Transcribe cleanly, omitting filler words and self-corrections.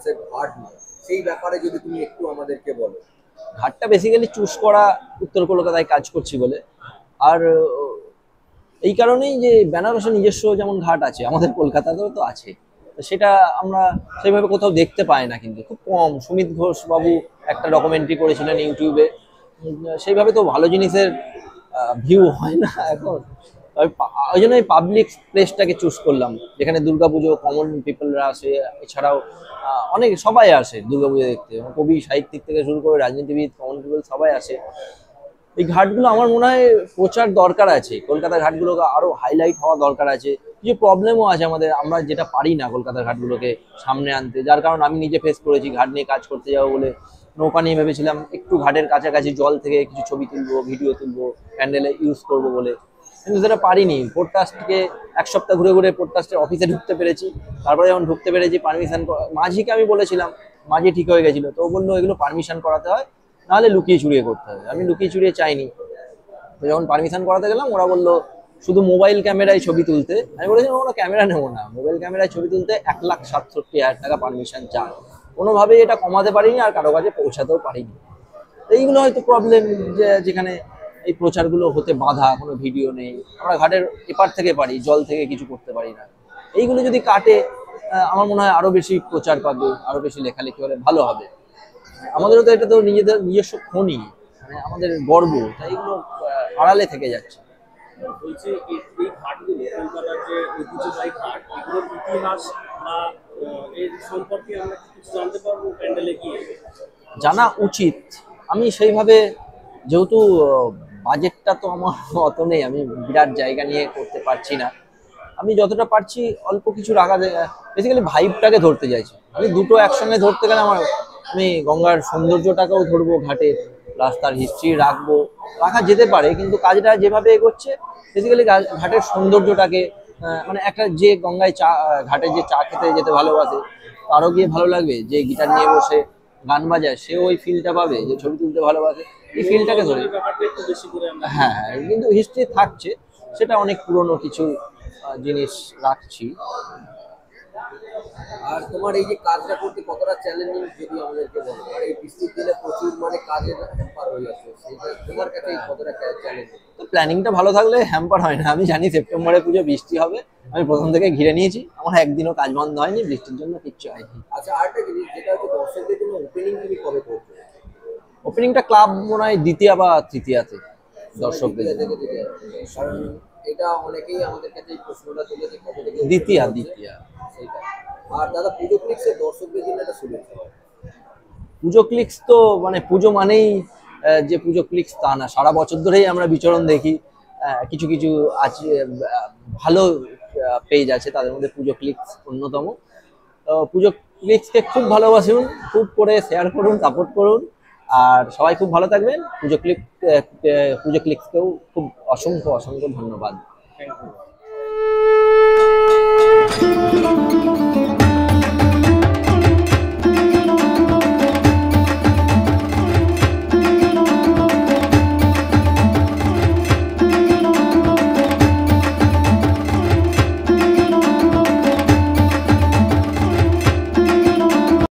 মানুষের ঘাট নয়, সেই ব্যাপারে যদি তুমি একটু আমাদেরকে বলো। ঘাটটা বেসিক্যালি চুজ করা উত্তর কলকাতায় কাজ করছি বলে, আর এই কারণেই যে বেনারসে নিজস্ব যেমন ঘাট আছে, আমাদের কলকাতাতেও তো আছে, তো সেটা আমরা সেইভাবে কোথাও দেখতে পাই না, কিন্তু খুব কম। সুমিত ঘোষ বাবু একটা ডকুমেন্টারি করেছিলেন ইউটিউবে, সেইভাবে তো ভালো জিনিসের ভিউ হয় না এখন। ওই জন্য এই পাবলিক প্লেসটাকে চুজ করলাম, যেখানে দুর্গাপুজো কমন পিপলরা আসে, এছাড়াও অনেক সবাই আসে দুর্গাপুজো দেখতে, কবি সাহিত্যিক থেকে শুরু করে রাজনীতিবিদ, কমন পিপল সবাই আসে। এই ঘাটগুলো আমার মনে হয় প্রচার দরকার আছে, কলকাতার ঘাটগুলোকে আরো হাইলাইট হওয়া দরকার আছে। কিছু প্রবলেমও আছে আমাদের, আমরা যেটা পারি না কলকাতার ঘাটগুলোকে সামনে আনতে, যার কারণ আমি নিজে ফেস করেছি। ঘাট নিয়ে কাজ করতে যাবো বলে নৌকা নিয়ে ভেবেছিলাম একটু ঘাটের কাছাকাছি জল থেকে কিছু ছবি তুলবো, ভিডিও তুলবো, প্যান্ডেলে ইউজ করবো বলে, কিন্তু সেটা পারিনি। পোর্টট্রাস্টকে এক সপ্তাহ ঘুরে ঘুরে পোর্টট্রাস্টের অফিসে ঢুকতে পেরেছি। তারপরে যখন ঢুকতে পেরেছি পারমিশন, মাঝিকে আমি বলেছিলাম, মাঝি ঠিক হয়ে গেছিল, তো ও বললো এগুলো পারমিশন করাতে হয়, নাহলে লুকিয়ে চুরিয়ে করতে হবে। আমি লুকিয়ে চুরিয়ে চাইনি। তো যখন পারমিশন করাতে গেলাম, ওরা বললো শুধু মোবাইল ক্যামেরায় ছবি তুলতে। আমি বলেছিলাম ওরা ক্যামেরা নেবো না, মোবাইল ক্যামেরায় ছবি তুলতে 1,67,000 টাকা পারমিশন চায়। কোনোভাবেই এটা কমাতে পারিনি, আর কারো কাছে পৌঁছাতেও পারিনি। তো এইগুলো হয়তো প্রবলেম, যে যেখানে এই প্রচারগুলো হতে বাধা, কোনো ভিডিও নেই, আমরা ঘাটের এপার থেকে পারি, জল থেকে কিছু করতে পারি না। এইগুলো যদি কাটে, আমার মনে হয় আরো বেশি প্রচার পাবে, আরো বেশি লেখালেখি হলে ভালো হবে। আমাদেরও তো এটা তো নিজেদের নিজস্ব খনি, মানে আমাদের গর্ব, তাই এগুলো আড়ালে থেকে যাচ্ছে। বলছি এই ঘাটগুলো, কলকাতার যে ঐতিহ্যবাহী ঘাট, এগুলোর ইতিহাস বা এর সম্পর্কে আমরা কিছু জানতে পারবো প্যান্ডেলে গিয়ে? জানা উচিত। আমি সেইভাবে, যেহেতু বাজেটটা তো আমার অত নেই, আমি বিরাট জায়গা নিয়ে করতে পারছি না, আমি যতটা পারছি অল্প কিছু রাখা, বেসিক্যালি ভাইবটাকে ধরতে চাইছি। আমি দুটো একসঙ্গে ধরতে গেলে আমার, আমি গঙ্গার সৌন্দর্যটাকেও ধরবো, ঘাটের রাস্তার হিস্ট্রি রাখবো, রাখা যেতে পারে, কিন্তু কাজটা যেভাবে এগোচ্ছে বেসিক্যালি ঘাটের সৌন্দর্যটাকে, মানে একটা যে গঙ্গায় চা, ঘাটে যে চা খেতে যেতে ভালোবাসে তারও গিয়ে ভালো লাগবে, যে গিটার নিয়ে বসে গান বাজায় সেও ওই ফিলটা পাবে, যে ছবি তুলতে ভালোবাসে এই ফিলটাকে ধরে। ব্যাপারটা একটু বেশি করে আমরা হ্যাঁ হ্যাঁ, কিন্তু হিস্ট্রি থাকছে, সেটা অনেক পুরনো কিছু জিনিস রাখছি। আর তোমার এই যে কাজটা করতে কতটা চ্যালেঞ্জিং যদি আমাদেরকে বলো, আর এই বৃষ্টির দিনে প্রচুর মানে কাজের ব্যাপার হয়ে যাচ্ছে, সেইটা তোমার কাছে এই কতটা চ্যালেঞ্জিং? তো প্ল্যানিংটা ভালো থাকলে হ্যাম্পার হয় না। আমি জানি সেপ্টেম্বরে পুজো, বৃষ্টি হবে, আমি প্রথম থেকে ঘিরে নিয়েছি, আমার একদিনও কাজ বন্ধ হয়নি, বৃষ্টির জন্য কিচ্ছু হয়নি। আচ্ছা, আরেকটা জিনিস যেটা হচ্ছে দর্শকদের জন্য ওপেনিং তুমি কবে করছো? ওপেনিংটা ক্লাব মনে হয় দ্বিতীয়া বা তৃতীয়াতে দর্শকদের দ্বিতীয়া জন্য। থেকে দিতে হবে। কারণ এটা অনেকেই আমাদের কাছে এই প্রশ্নটা তুলে যে কবে থেকে দ্বিতীয়া দ্বিতীয়া। সেইটা। আর দাদা, পুজো ক্লিক্সের দর্শকদের জন্য একটা শুভেচ্ছা। পুজো ক্লিক্স তো মানে পুজো মানেই যে পুজো ক্লিক্স তা না, সারা বছর ধরেই আমরা বিচরণ দেখি। কিছু কিছু আছে, ভালো পেজ আছে, তাদের মধ্যে পুজো ক্লিক্স অন্যতম। তো পুজো ক্লিক্সকে খুব ভালোবাসুন, খুব করে শেয়ার করুন, সাপোর্ট করুন, আর সবাই খুব ভালো থাকবেন। পুজো ক্লিক্সকেও খুব অসংখ্য অসংখ্য ধন্যবাদ। Thank you.